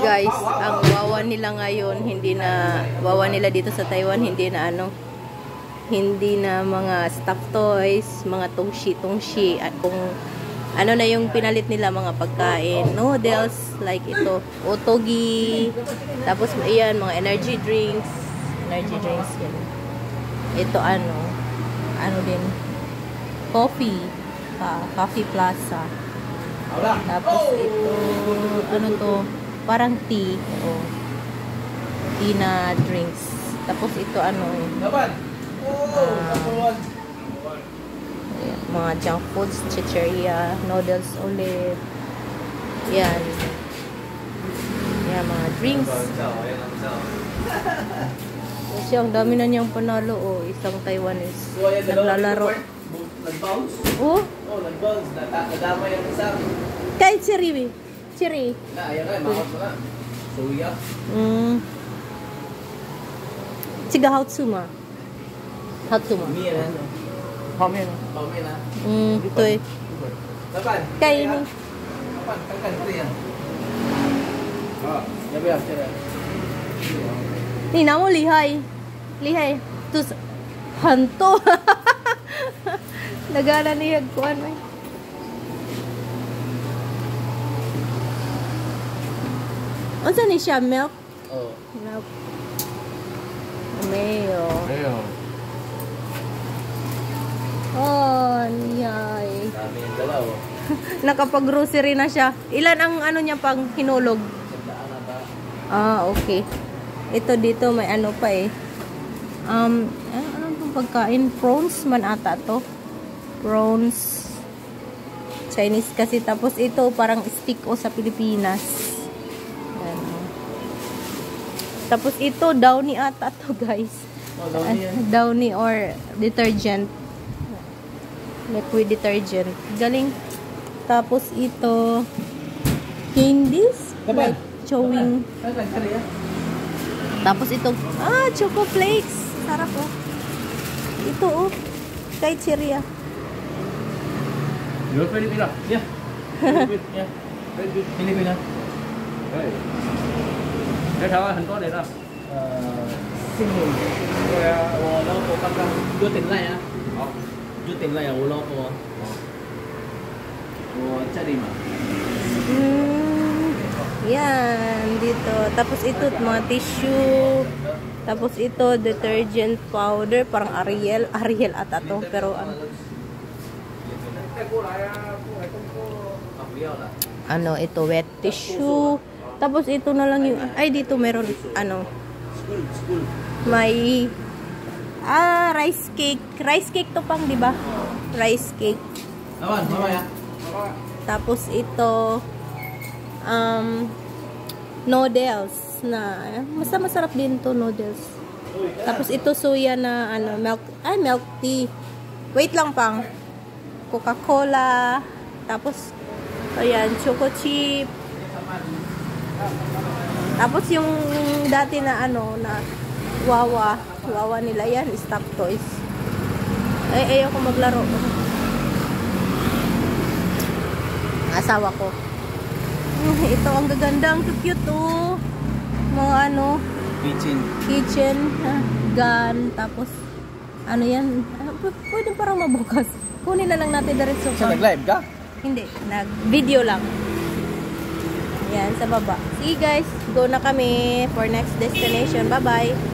Guys, ang wawa nila ngayon, wawa nila dito sa Taiwan, hindi na mga stuffed toys, mga tongshi, at kung ano na yung pinalit nila, mga pagkain, noodles, like ito, otogi, tapos ayan, mga energy drinks, yan. Ito ano din, coffee plaza. Tapos ito, ano to, parang tea, tea na drinks. Tapos ito mga junk foods, chicheria, noodles ulit. Yan, mga drinks. Kasi ang dami na niyang panalo, isang Taiwanese naglalaro. Nag-bounce? Oh, nag-bounce. Nadama yung isa. Kahit Cherry. Ayan nga, makap na. Soya. Chiga Hatsuma. Miyan na. Pamiyan na. Ito eh. Dapan? Kaya ini. Dapan, kangkan ko yan. Yabi ako siya. Ni namo lihay. Tus hanto. Nagana niya kuan ay. Unsa ni siya, milk? Milk. Mayo. Niyay. Dami yung dalaw. Nakapag-grocery na siya. Ilan ang niya pang hinulog? Okay. Ito dito may pa eh. Anong pagkain? Prawns man ata to. Prawns. Chinese kasi. Tapos ito parang stick sa Pilipinas. Tapos ito Downy ata to, guys. Downy or detergent. Liquid detergent. Galing. Tapos ito candies. Like chewing. Tapos ito choco flakes. Sarap Ito kay Cheria. You're Filipina. Yeah. Filipina. Cái tháo hình có để đâu? Xin mừng. Rồi lo của các đưa tiền lại á? Đưa tiền lại lo của gia đình mà. Yan dito. Tapos ito mga tissue. Tapos ito detergent powder, parang Ariel ata to, pero ito wet tissue. Tapos ito na lang yung dito meron may rice cake to pang, di ba? Rice cake. Tapos ito noodles na masarap din to, noodles. Tapos ito soya na milk tea. Wait lang pang. Coca-Cola. Tapos ayan, choco chip. Tapos yung dati na na wawa nila yan, stop toys. Ayoko maglaro. Asawa ko. Ito ang gaganda, ang cute mga kitchen gun. Tapos yan, pwede parang mabukas. Kunin na lang natin diretso. Nag-live ka? Hindi, nag-video lang. Yan, sa baba. See guys, go na kami for next destination. Bye-bye.